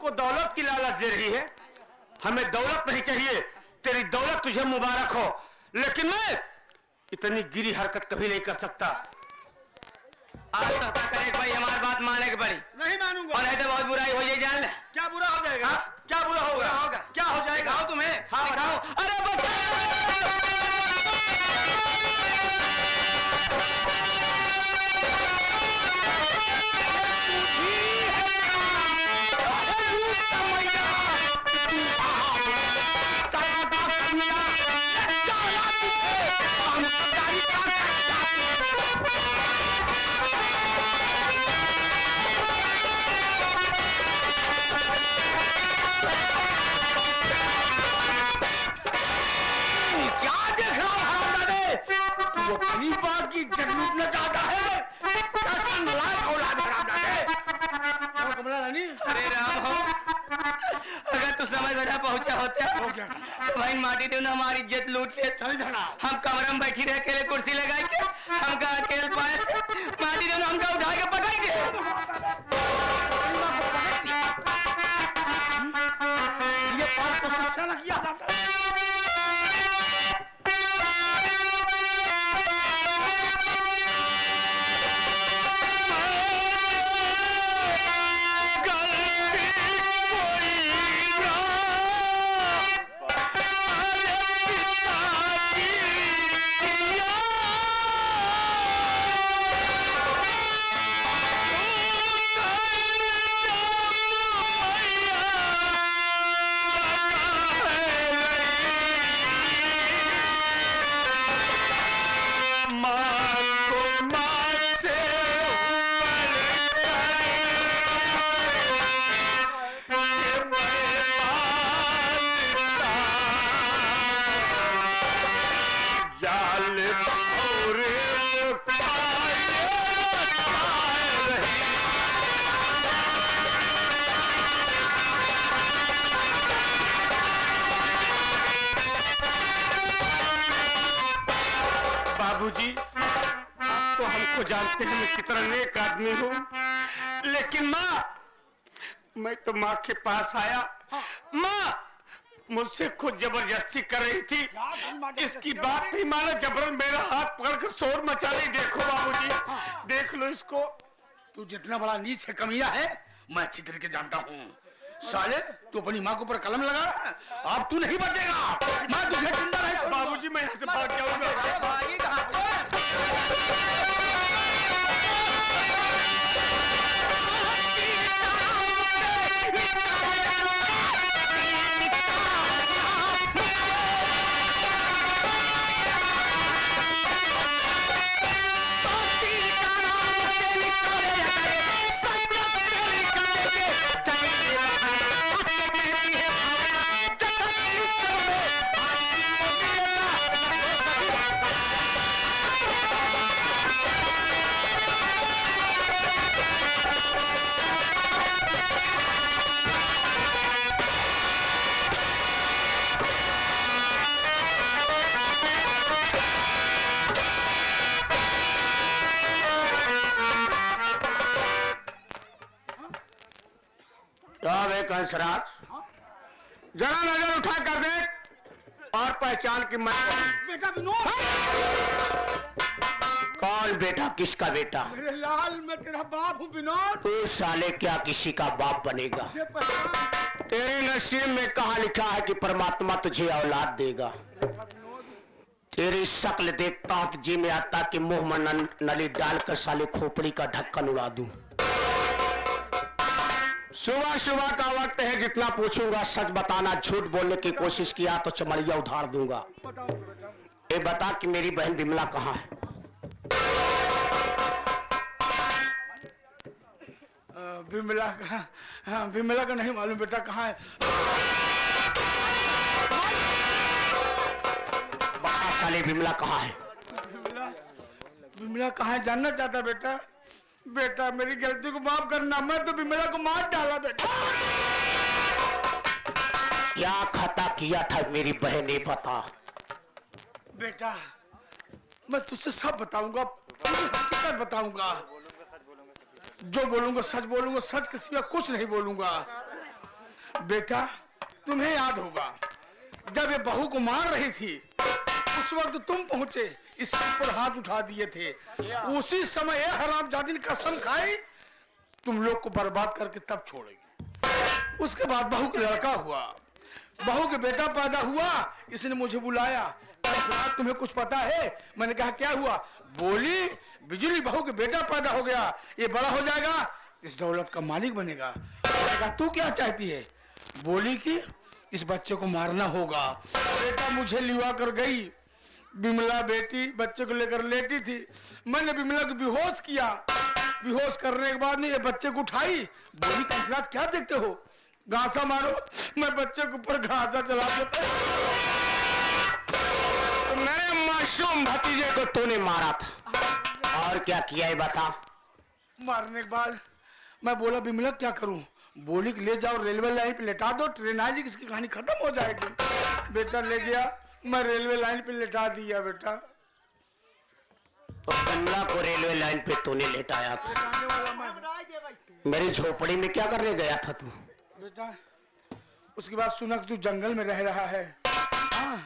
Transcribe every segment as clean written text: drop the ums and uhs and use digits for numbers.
हमको दौलत की लालच दे रही है। हमें दौलत नहीं चाहिए, तेरी दौलत तुझे मुबारक हो, लेकिन मैं इतनी गिरी हरकत कभी नहीं कर सकता। आप तो करे भाई, हमारी बात माने के पड़ी। नहीं मानूंगा। और नहीं तो बहुत बुराई हो जाए, जान ले। क्या बुरा हो जाएगा? क्या बुरा होगा? क्या हो जाएगा? दिखाओ तुम्हें। हाँ दिखाओ। अरे बच्चा की जगलूट न चाहता है। कैसा नालायक औलाद है। कमला रानी, अरे राम हो, अगर तू समय बना पहुंचा होता तो भाई माटी दे ना हमारी इज्जत लूट ले। चल जाना। हम कमरे में बैठी रह के कुर्सी लगा के हमका अकेले पास माटी दे ना हमका उठा के पटाई दे। ये बात को सच्चा न किया जाता है। बाबूजी, आप तो हमको जानते हैं मैं कितना नेक आदमी हूँ, लेकिन माँ, मैं तो माँ के पास आया। माँ मुझसे खुद जबरदस्ती कर रही थी, इसकी बात नहीं माना, जबरन मेरा हाथ पकड़कर शोर मचा रही। देखो बाबूजी, देख लो इसको। तू जितना बड़ा नीच है, कमीना है, मैं अच्छी तरीके जानता हूँ। साले, तू अपनी माँ के ऊपर कलम लगा रहा है, अब तू नहीं बचेगा। मैं तुझे जिंदा नहीं। बाबूजी, मैं यहाँ से भाग जाऊंगा। भागी कहाँ से? कंसराज, जरा नजर उठा कर देख और पहचान की मैं बेटा विनोद। कौन बेटा? किसका बेटा? मेरे लाल, मैं तेरा बाप हूँ विनोद। तू साले क्या किसी का बाप बनेगा? तेरे नसीब में कहाँ लिखा है कि परमात्मा तुझे औलाद देगा? तेरी शक्ल देखता हूँ तो जी में आता कि मुंह में नली डालकर साले खोपड़ी का ढक्कन उड़ा दूं। सुबह सुबह का वक्त है, जितना पूछूंगा सच बताना, झूठ बोलने की कोशिश किया तो चमड़िया उधार दूंगा। ये बता कि मेरी बहन विमला कहाँ है? विमला का? हाँ, विमला का नहीं मालूम बेटा, कहाँ है? बता साले विमला कहाँ है? विमला कहाँ है जानना चाहता बेटा? बेटा मेरी गलती को माफ करना, मैं तो विमला को मार डाला बेटा। क्या खता किया था मेरी बहन ने बता। बेटा मैं तुझसे सब बताऊंगा, हकीकत बताऊंगा। जो बोलूंगा सच बोलूंगा, सच के सिवा कुछ नहीं बोलूंगा। बेटा तुम्हें याद होगा जब ये बहू को मार रही थी उस वक्त तुम पहुंचे, इसके ऊपर हाथ उठा दिए थे। उसी समय ये हरामजादी ने कसम खाई तुम लोग को बर्बाद करके तब छोड़ेगी। उसके बाद बहू का लड़का हुआ, बहू के बेटा पैदा हुआ, इसने मुझे बुलाया, तुम्हें कुछ पता है? मैंने कहा क्या हुआ? बोली बिजली बहू के बेटा पैदा हो गया, ये बड़ा हो जाएगा, इस दौलत का मालिक बनेगा। मैंने कहा तू क्या चाहती है? बोली कि इस बच्चे को मारना होगा। बेटा मुझे लिवा कर गई, बिमला बेटी बच्चे को लेकर लेटी थी, मैंने बिमला को बेहोश किया, बेहोश करने के बाद में ये बच्चे को उठाई, बोली कंसराज क्या देखते हो, घासा मारो। मैं बच्चे के ऊपर घासा चला देता। मेरे मासूम भतीजे को तूने मारा था और क्या किया है बता। मारने के बाद मैं बोला बिमला क्या करूं? बोली कि ले जाओ रेलवे लाइन पे लेटा दो, ट्रेन आएगी इसकी कहानी खत्म हो जाएगी। बेटा ले गया, मैं रेलवे लाइन पे लेटा दिया। बेटा तो कमला को रेलवे लाइन पे तूने लेटाया था, मेरी झोपड़ी में क्या करने गया था तू? बेटा उसके बाद सुना कि तू जंगल में रह रहा है। हाँ,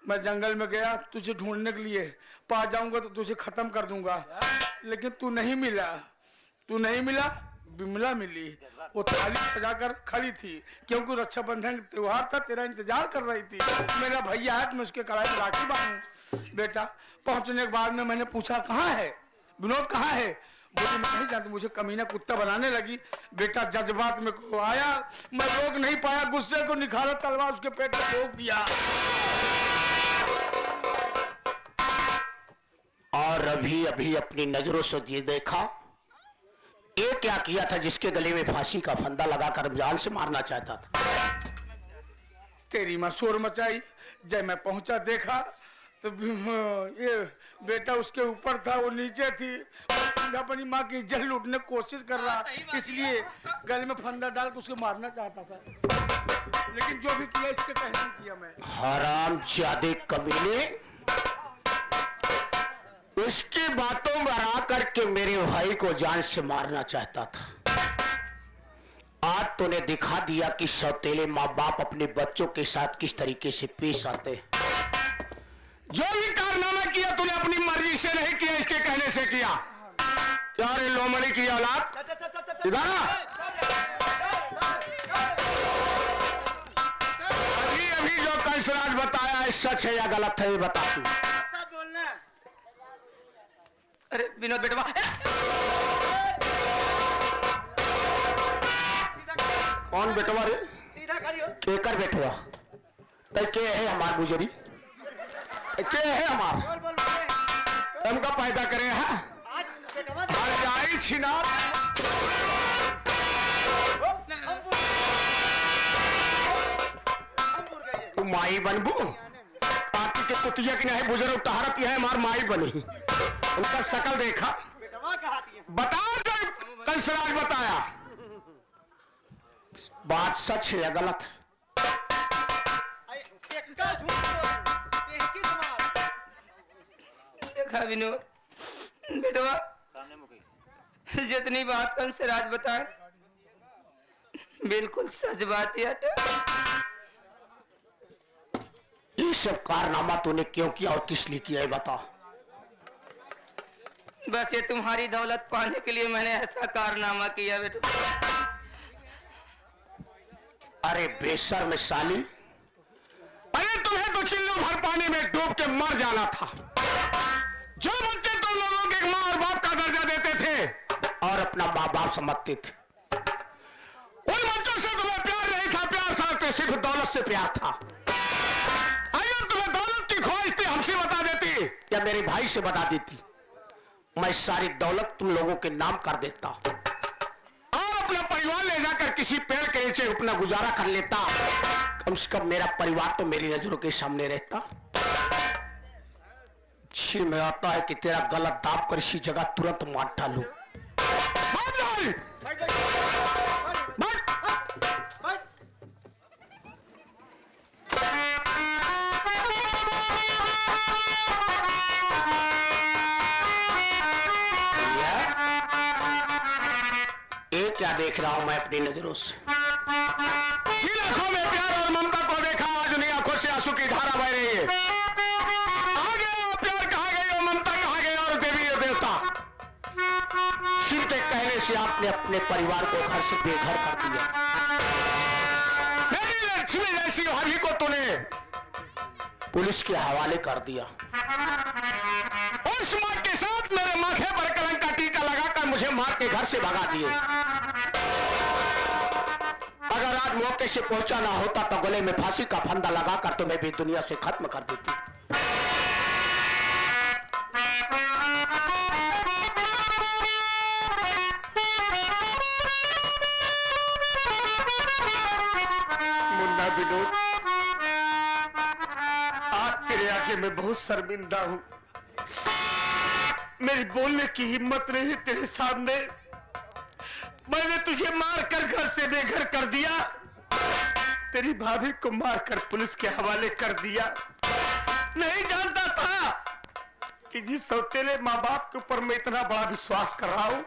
मैं जंगल में गया तुझे ढूंढने के लिए, पा जाऊंगा तो तुझे खत्म कर दूंगा, लेकिन तू नहीं मिला। तू नहीं मिला, बिमला मिली, वो थाली सजाकर खड़ी थी क्योंकि रक्षाबंधन त्योहार था, तेरा इंतजार कर रही थी। मेरा भैया है, मैं उसके कलाई में राखी बांधूं। बेटा पहुंचने के बाद में मैंने पूछा कहाँ है विनोद, कहाँ है? बोली मैं नहीं जानती, मुझे कमीना कुत्ता बनाने लगी। बेटा जज्बात में को आया, मैं रोक नहीं पाया, गुस्से को निखारा, तलवार उसके पेट में ठोक दिया। और अभी अभी अपनी नजरों से ये देखा, ये क्या किया था जिसके गले में फांसी का फंदा लगाकर जान से मारना चाहता था? तेरी माँ शोर मचाई, जब मैं पहुंचा देखा तो ये बेटा उसके ऊपर था, वो नीचे थी। मैं समझा अपनी माँ की इज्जत लूटने की कोशिश कर रहा, इसलिए गले में फंदा डाल के उसको मारना चाहता था, लेकिन जो भी किया इसके कहने नहीं किया मैं। हरामजादे कमीने, उसकी बातों में आ करके मेरे भाई को जान से मारना चाहता था। आज तूने दिखा दिया कि सौतेले माँ बाप अपने बच्चों के साथ किस तरीके से पेश आते हैं। जो भी कारनामा किया तूने अपनी मर्जी से नहीं किया, इसके कहने से किया। क्या रे लोमड़ी की औलाद, अभी अभी जो कंसराज बताया है सच है या गलत है, ये बता तू। अरे विनोद बेटवा, कौन बेटवा रे? केकर बेटवा? तो के है हमार गुजरी, के है हमार हमका पैदा करे है जाई छिना। तू माई बनबू, काटी के कुतिया की नहीं बुजुर्ग तहारत है, हमार माई बनी। उनका शकल देखा, बता जो कंसराज बताया बात सच है या गलत है? देखा विनोद बेटवा, जितनी बात कंसराज बताए बिल्कुल सच बात है। ये सब कारनामा तूने क्यों किया और किस लिए किया है बता। बस ये तुम्हारी दौलत पाने के लिए मैंने ऐसा कारनामा किया बेटा। अरे बेशर्म साली, अरे तुम्हें तो चिल्लू भर पानी में डूब के मर जाना था। जो बच्चे तुम लोगों के माँ और बाप का दर्जा देते थे और अपना माँ बाप समझते थे, उन बच्चों से तुम्हें प्यार नहीं था, प्यार था तो सिर्फ दौलत से प्यार था। अगर तुम्हें दौलत की ख्वाहिश थी हमसे बता देती या मेरे भाई से बता देती, मैं सारी दौलत तुम लोगों के नाम कर देता और अपना परिवार ले जाकर किसी पेड़ के नीचे अपना गुजारा कर लेता। कम से कम मेरा परिवार तो मेरी नजरों के सामने रहता। जी में आता है कि तेरा गलत दाब कर इसी जगह तुरंत मार डालूं। ये क्या देख रहा हूं मैं अपनी नजरों से? से आपने अपने परिवार को घर से बेघर कर दिया। मेरी लक्ष्मी जैसी भाभी को तूने पुलिस के हवाले कर दिया। उस मां के साथ मेरे माथे पर कलंक का टीका लगाकर मुझे मार के घर से भगा दिए। अगर आज मौके से पहुंचा ना होता तो गले में फांसी का फंदा लगाकर तुम्हें भी दुनिया से खत्म कर देती। मुन्ना विनोद, आज तेरे आगे मैं बहुत शर्मिंदा हूं। मेरी बोलने की हिम्मत नहीं तेरे सामने। मैंने तुझे मारकर घर से बेघर कर दिया, तेरी भाभी को मारकर पुलिस के हवाले कर दिया। नहीं जानता था कि जिस सौतेले माँ बाप के ऊपर मैं इतना बड़ा विश्वास कर रहा हूं,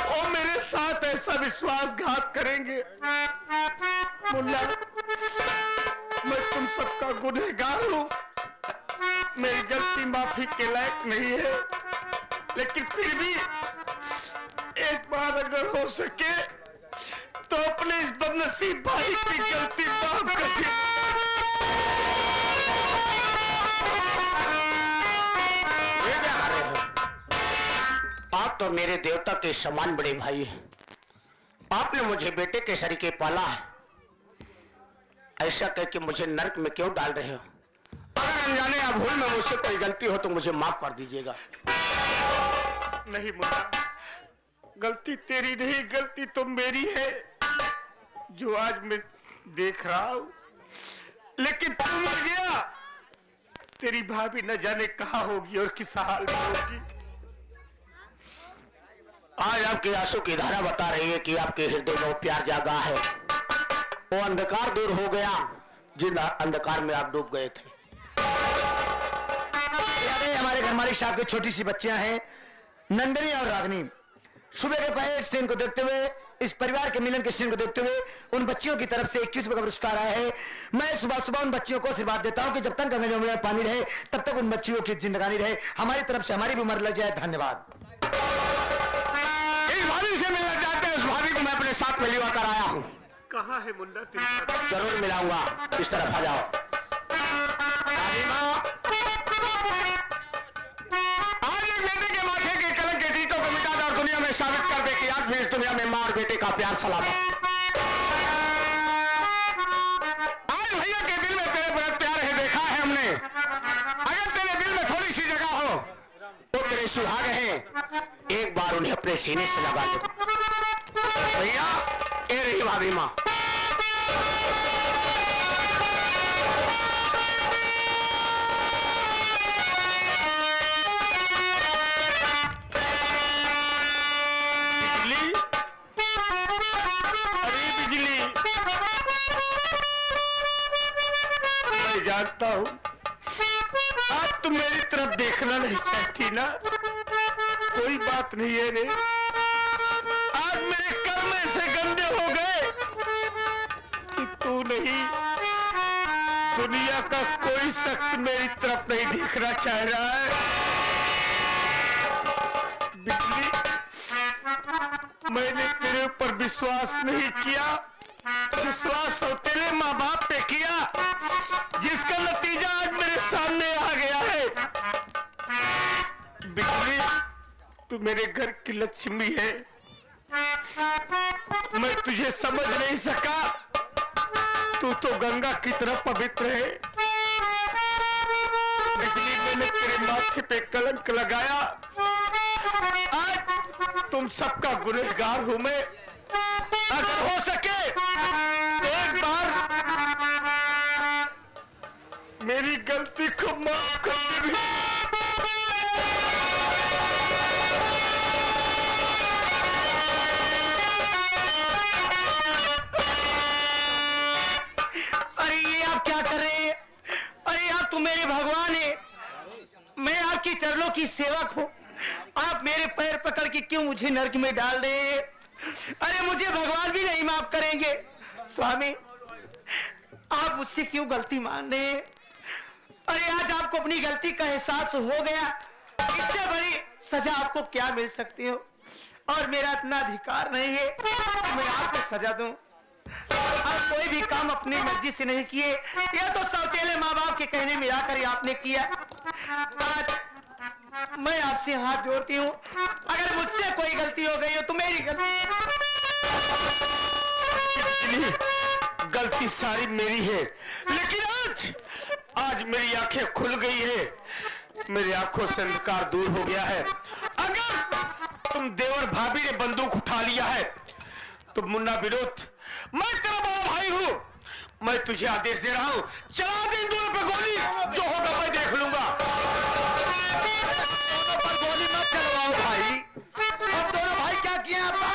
वो मेरे साथ ऐसा विश्वासघात करेंगे। मुन्ना, मैं तुम सबका गुनहगार हूं। मेरी गलती माफी के लायक नहीं है, लेकिन फिर भी एक बार अगर हो सके तो अपने इस बदनसीब भाई की गलती माफ कर दे। ये क्या कर रहे हो? आप तो मेरे देवता के समान बड़े भाई हैं। आपने मुझे बेटे के सरीके पाला है, ऐसा कह के मुझे नरक में क्यों डाल रहे हो? अगर अनजाने या भूल में मुझसे कोई गलती हो तो मुझे माफ कर दीजिएगा। नहीं मुन्ना, गलती तेरी नहीं, गलती तो मेरी है जो आज मैं देख रहा हूं। लेकिन तू मर गया, तेरी भाभी न जाने कहां होगी और किस हाल में होगी। आज आपके आंसू की धारा बता रही है कि आपके हृदय में वो प्यार जागा है, वो अंधकार दूर हो गया जिन अंधकार में आप डूब गए थे। हमारे घर मालिक साहब की छोटी सी बच्चियां हैं, नंदिनी और रागनी। सुबह के पहले सीन को देखते हुए, इस परिवार के मिलन के सीन को देखते हुए उन बच्चियों की तरफ से 21 रुपए का पुरस्कार आया है। मैं सुबह सुबह उन बच्चियों को आशीर्वाद देता हूं कि जब तक गंगा जमुना में पानी रहे तब तक उन बच्चियों की जिंदगानी रहे। हमारी तरफ से हमारी भी उम्र लग जाए। धन्यवाद। इस भाभी से मिलना चाहते हैं, उस भाभी को मैं अपने साथ में लिवा कर आया हूं। कहां है मुन्ना तेरी? जरूर मिलाऊंगा, इस तरफ आ जाओ। आज एक बेटे के माथे के कलंक के टीकों को मिटा दे और दुनिया में साबित कर दे कि आज भी इस दुनिया में मां और बेटे का प्यार सलामत। आज भैया के दिल में तेरे बड़ा प्यार है, देखा है हमने। अगर तेरे दिल में थोड़ी सी जगह हो तो तेरे सुहाग हैं, एक बार उन्हें अपने सीने से लगा दो। भैया, ये रही भाभी माँ। जानता हूं आज तुम मेरी तरफ देखना नहीं चाहती ना, कोई बात नहीं है रे। आज मेरे कर्म ऐसे गंदे हो गए कि तू नहीं, दुनिया का कोई शख्स मेरी तरफ नहीं देखना चाह रहा है। बिजली, मैंने तेरे ऊपर विश्वास नहीं किया, विश्वास और तेरे माँ बाप पे किया, जिसका नतीजा आज मेरे सामने आ गया है। बिजली, तू मेरे घर की लक्ष्मी है, मैं तुझे समझ नहीं सका। तू तो गंगा की तरह पवित्र है। बिजली, मैंने तेरे माथे पे कलंक लगाया, आज तुम सबका गुनहगार हूं मैं। अगर हो सके तो एक बार मेरी गलती को माफ कर दे। अरे ये आप क्या कर रहे हैं? अरे आप तो मेरे भगवान हैं, मैं आपके चरणों की सेवक हूँ। आप मेरे पैर पकड़ के क्यों मुझे नरक में डाल रहे हैं? अरे मुझे भगवान भी नहीं माफ करेंगे। स्वामी, आप मुझसे क्यों गलती मान रहे हैं? अरे आज आपको अपनी गलती का एहसास हो गया, इससे बड़ी सजा आपको क्या मिल सकती हो? और मेरा इतना अधिकार नहीं है मैं आपको सजा दूं। और कोई भी काम अपनी मर्जी से नहीं किए, यह तो सौतेले माँ बाप के कहने में आकर आपने किया। आज मैं आपसे हाथ जोड़ती हूँ, अगर मुझसे कोई गलती हो गई हो तो मेरी गलती सारी मेरी है, लेकिन आज मेरी आंखें खुल गई है, मेरी आंखों से अंधकार दूर हो गया है। अगर तुम देवर भाभी ने बंदूक उठा लिया है तो मुन्ना विनोद, मैं तेरा बड़ा भाई हूं, मैं तुझे आदेश दे रहा हूं, चला दे इन दोनों पे गोली, जो होगा मैं देख लूंगा। दोनों पर गोली मत चलवाओ भाई। अब दोनों भाई क्या किए आपका?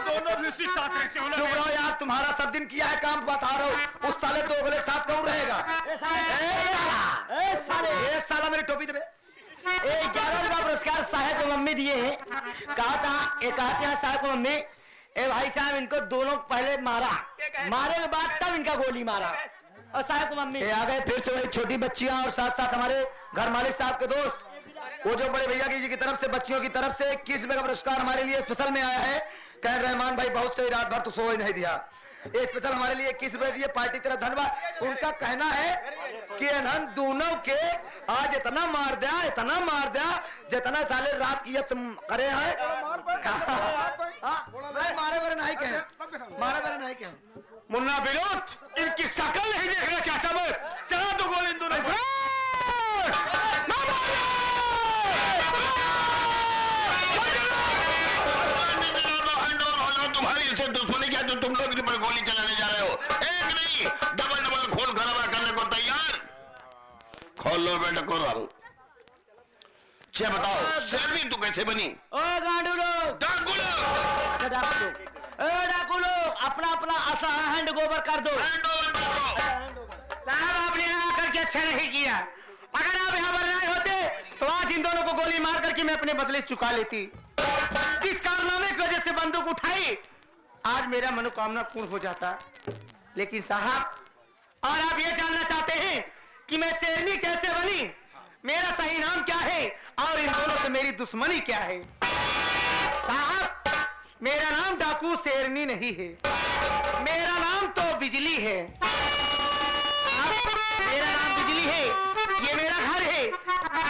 दोनों भी उसी साथ रहते हो ना। चुप रहो यार, तुम्हारा सब दिन किया है काम बता रहा हूँ। उस साले दो गले साथ कौन रहेगा? ए साला मेरी टोपी दे। 11 रुपया पुरस्कार साहब को मम्मी दिए हैं। कहा था साहब को मम्मी, ए भाई साहब इनको दोनों पहले मारा, मारे के बाद तब इनका गोली मारा। और साहब को मम्मी आ गए फिर से वही छोटी बच्चियां और साथ साथ हमारे घर मालिक साहब के दोस्त, वो जो बड़े भैया जी की तरफ से बच्चियों की तरफ से 21 रुपए का पुरस्कार हमारे लिए स्पेशल में आया है। कह रहमान भाई बहुत सही, रात भर तो सो ही नहीं दिया, ये स्पेशल हमारे लिए 21 रुपए दिए, पार्टी तेरा धन्यवाद। उनका कहना है कि हम दोनों के आज इतना मार दिया जितना साले रात की तुम करे हैं। मारे बरे नहीं कहे मुन्ना विनोद, इनकी शक्ल नहीं देखना चाहता मैं, चला दो गोली इन दोनों को। तुम्हारी से दुश्मनी क्या जो तुम लोग इन पर गोली चलाने जा रहे हो? एक नहीं डबल खून खराबा करने को तैयार। खोल लो बेटा को राम। चे बताओ शेरनी तू कैसे बनी? ओ गांडू लोग, डाकू लोग, डाकू लोग अपना अपना आसा हैंड ओवर कर दो। साहब आपने यहाँ आकर के अच्छा नहीं किया, अगर आप यहाँ पर नहीं होते तो आज इन दोनों को गोली मार करके मैं अपने बदले चुका लेती। जिस कारनामे की वजह से बंदूक उठाई आज मेरा मनोकामना पूर्ण हो जाता। लेकिन साहब और आप ये जानना चाहते हैं कि मैं शेरनी कैसे बनी, मेरा सही नाम क्या है और इन दोनों से मेरी दुश्मनी क्या है? साहब मेरा नाम डाकू शेरनी नहीं है, मेरा नाम तो बिजली है। मेरा नाम बिजली है, ये मेरा घर है,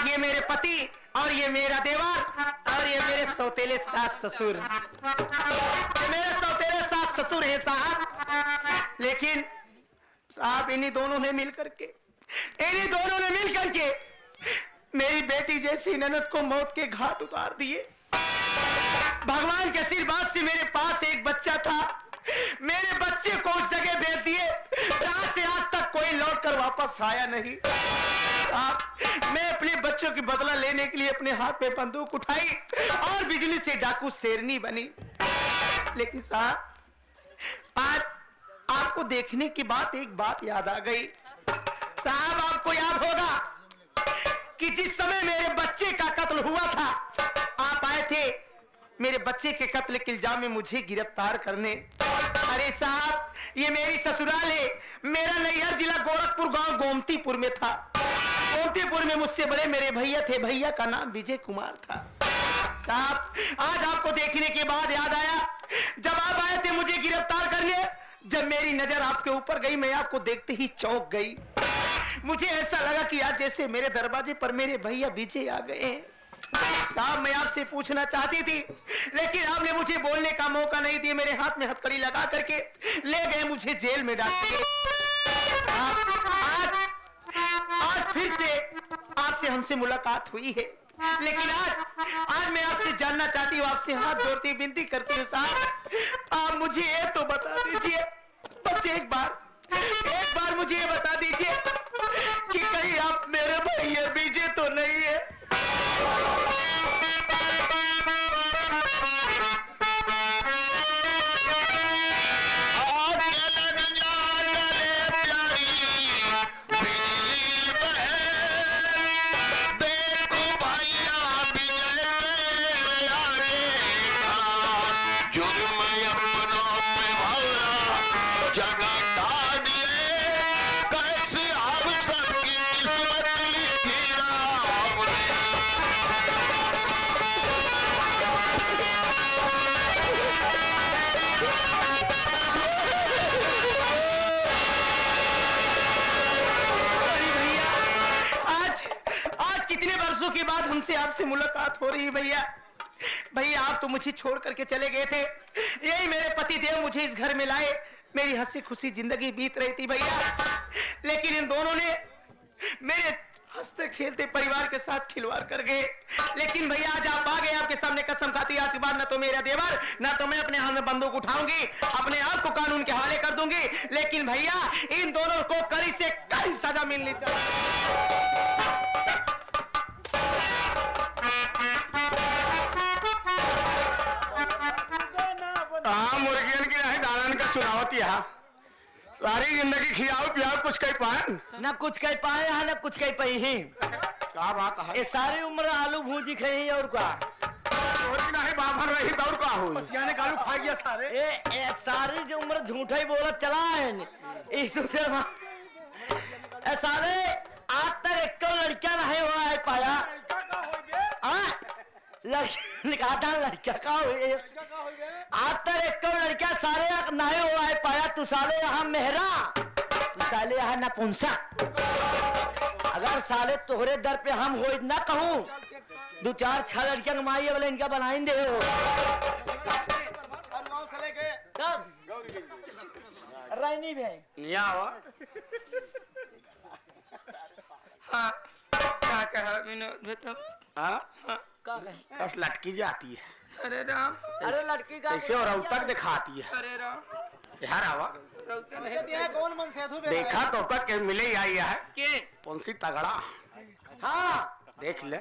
ये मेरे पति और ये मेरा देवर और ये मेरे सौतेले सास ससुर, ये मेरे सौतेले सास ससुर है साहब। लेकिन साहब इन्हीं दोनों ने मिल करके मेरी बेटी जैसी ननद को मौत के घाट उतार दिए। भगवान के आशीर्वाद से मेरे पास एक बच्चा था, मेरे बच्चे को उस जगह भेज दिए जहां से आज तक कोई लौट कर वापस आया नहीं। मैं अपने बच्चों की बदला लेने के लिए अपने हाथ में बंदूक उठाई और बिजली से डाकू शेरनी बनी। लेकिन साहब आज आपको देखने के बाद एक बात याद आ गई। साहब आपको याद होगा कि जिस समय मेरे बच्चे का कत्ल हुआ था आप आए थे मेरे बच्चे के कत्ल के इल्जाम में मुझे गिरफ्तार करने। अरे साहब ये मेरी ससुराल है, मेरा नैहर जिला गोरखपुर गांव गोमतीपुर में था। गोमतीपुर में मुझसे बड़े मेरे भैया थे, भैया का नाम विजय कुमार था। साहब आज आपको देखने के बाद याद आया जब आप आए थे मुझे गिरफ्तार करने, जब मेरी नजर आपके ऊपर गई मैं आपको देखते ही चौंक गई। मुझे ऐसा लगा कि आज जैसे मेरे दरवाजे पर मेरे भैया विजय आ गए हैं। साहब मैं आपसे पूछना चाहती थी लेकिन आपने मुझे बोलने का मौका नहीं दिया, मेरे हाथ में हथकड़ी लगा करके ले गए मुझे जेल में डाल दिए। आज फिर से आपसे हमसे मुलाकात हुई है, लेकिन आज मैं आपसे जानना चाहती हूँ, आपसे हाथ जोड़ती विनती करती हूँ साहब आप मुझे ये तो बता दीजिए, बस एक बार मुझे ये बता दीजिए कि कहीं आप मेरे भैया विजय तो नहीं है? जगह दिए कैसे के बाद हमसे आपसे मुलाकात हो रही है भैया। भैया आप तो मुझे छोड़ करके चले गए थे, यही मेरे पति देव मुझे इस घर में लाए, मेरी हंसी खुशी जिंदगी बीत रही थी भैया। लेकिन इन दोनों ने मेरे हंसते खेलते परिवार के साथ खिलवाड़ कर गए। लेकिन भैया आज आप आ गए, आपके सामने कसम खाती आज के बाद ना तो मेरा देवर ना तो मैं अपने हाथ में बंदूक उठाऊंगी, अपने आप को कानून के हवाले कर दूंगी। लेकिन भैया इन दोनों को कड़ी से कड़ी सजा मिलनी चाहिए। मुर्गियन की नहीं दालन का चुनावत यहाँ सारी जिंदगी खियाओ पियाओ कुछ कह पाए ना कुछ कह पाए हैं ना कुछ कह पाई हैं। क्या बात है? ये सारी उम्र आलू भूजी खाई और का और की नहीं बाभर रही दौड़ का हो यानी कालू खा गया सारे। ए सारी जो उम्र झूठा ही बोलत चला है इस सारे आज तक एक लड़का नहीं हुआ है पाया। लड़का का हुए आज तक एक लड़का सारे नहीं हुआ है पाया। तू साले यहाँ मेहरा, तू साले यहाँ नपुंसक। अगर साले तोहरे दर पे हम हो ना कहूँ दो चार छह लड़कियां कमाई वाले इनका बनाएंगे हो। रानी भाई हाँ क्या कहा विनोद बेटा? बस लटकी जाती है। अरे राम, अरे लड़की का कैसे और तक दिखाती है। अरे राम यार आवा कौन मन से देखा तो के मिले आई है के कौन सी तगड़ा। हाँ देख ले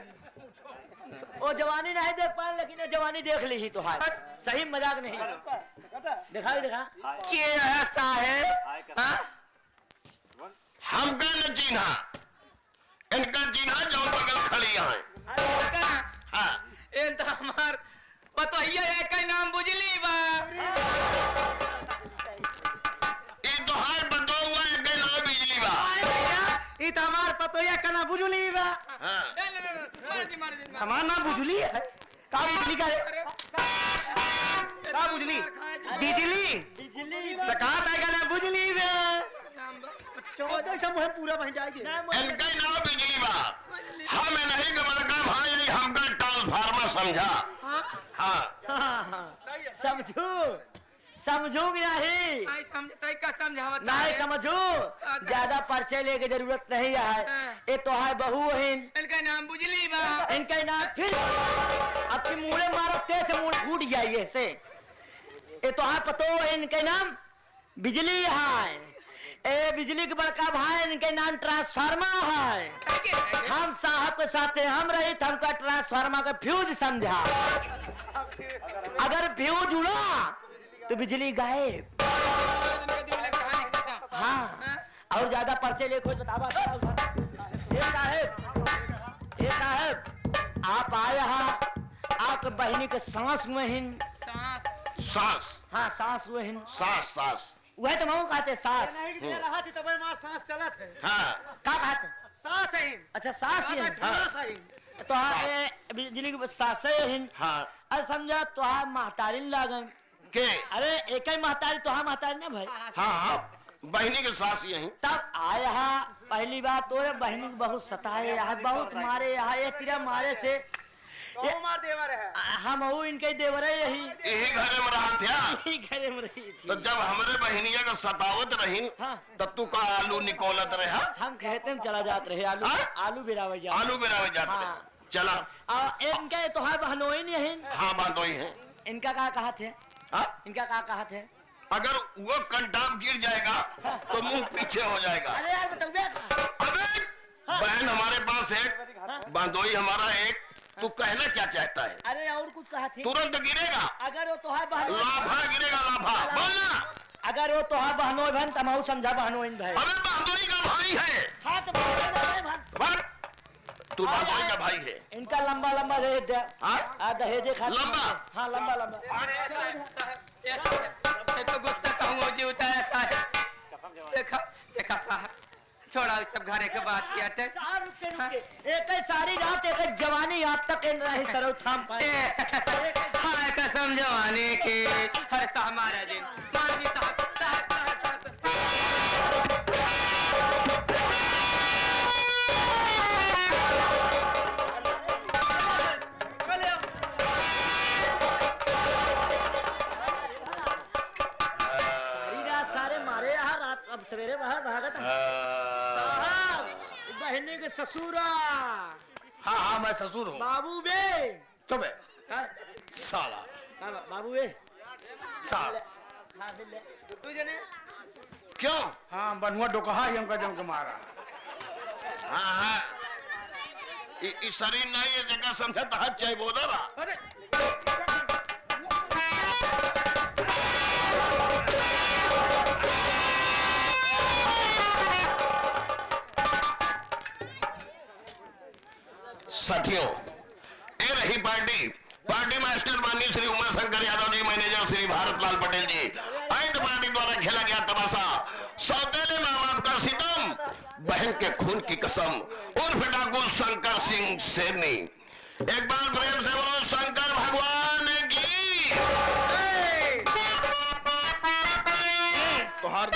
वो जवानी नहीं देख पाए लेकिन जवानी देख ली ही तो है, सही मजाक नहीं। दिखाई दिखा ये ऐसा है हमका न चिन्हा इनका चिन्हा जो बगल खड़ी है। हाँ ये तो हमार पतोहिया एक ही नाम बुझली बा। ये तो हार बदो हुआ है के नाम बिजली बा। ये तो हमार पतोहिया का नाम बुझली बा। हमार नाम बुझली है का बुझली का है का बुझली बिजली बिजली कहा था का नाम बुझली बा। चौदह सब है पूरा बन जाएगी इनका नाम बिजली बा। हम नहीं गमल का भाई हमका ट्रांसफार्मर समझा। हाँ समझू समझू नहीं नहीं समझू ज्यादा परिचय लेके जरूरत नहीं है। ये तो है बहू है इनका नाम बुझली बा। इनका नाम फिर आपकी मुड़े मारो तेज मुड़ फूट जाइए ऐसे। ये तो है पतो है इनका नाम बिजली है। ए बिजली के बड़का भाई इनके नाम ट्रांसफार्मर है। हम साहब के साथ हम रही तो हमका ट्रांसफार्मर का फ्यूज समझा। अगर फ्यूज उड़ा तो बिजली गायब। हाँ और ज्यादा पर्चे ले खोज बतावा। ये साहब आप आए हैं आपके बहनी के सांस हुए सास हाँ सांस हुए सास सास वह तो मैं कहते सांस रहा थी तब मार सांस चलत है। हाँ का कहते सांस है अच्छा सांस ही है। सांस है तो हाँ बिजली की सांस है। हाँ अरे समझा तो हाँ महतारी लागन के अरे एक ही महतारी तो हाँ महतारी ना भाई। हाँ बहनी के सास यही तब आया हा पहली बार तोरे बहनी बहुत सताए यहाँ बहुत मारे यहाँ ये तेरा मारे से मार देवर है। हम इनके देवर है यही घरे में रहा था। यही घरे में रही थी। तो जब हमारे बहनिया का सतावत रही हाँ। तब तू का आलू निकोलत रहा। हम खेते में चला जाते रहे आलू आलू बिरावे जा आलू बिरावे जाते हाँ। रहे। चला इनका तो है बहनोई नहीं है। हाँ बात वही है। इनका कहा कहा थे इनका कहा कहा थे अगर वो कंटाप गिर जाएगा तो मुंह पीछे हो जाएगा। अरे यार बताओ अबे बहन हमारे पास एक बांधोई हमारा एक तू कहना क्या चाहता है? अरे और कुछ कहा थी तुरंत गिरेगा अगर वो तो है बहनोई लाभा गिरेगा लाभा बोलना। अगर वो तो है बहनोई बहन तमाऊ समझा बहनोई भाई। अबे बांधोई का भाई है। हाँ तो बहन तू बांधोई का भाई है। इनका लंबा लंबा दहेज दे दहेजे खा लंबा हाँ लंबा लंबा तो गुस्सा कहूँ जी उतार ऐसा है। देखा देखा साहब छोड़ा सब घरे के बात किया एक सारी रात एक जवानी आप तक रही सरो थाम पाए। हाय कसम जवानी की हर साहब हमारा दिन मान जी साहब अब सवेरे बाहर भागत साहब बहने के ससुरा हाँ हाँ मैं ससुर हूँ। बाबू बे तो बे साला बाबू बे साला तुझे ने क्यों? हाँ बनुआ डोकहा ही हमका जम के मारा। हाँ हाँ इस शरीर नहीं ये जगह समझा तो हाथ चाहिए बोला बा। अरे साथियों ये रही पार्टी मास्टर माननीय Shri Uma Shankar Yadav ji, manager Shri Bharat Lal Patel ji. And party द्वारा खेला गया तमाशा सौतेले माँ बाप का सितम, बहन के खून की कसम उर्फ डाकू शंकर सिंह शेरनी। एक बार प्रेम से बोलो शंकर भगवान की। तो हार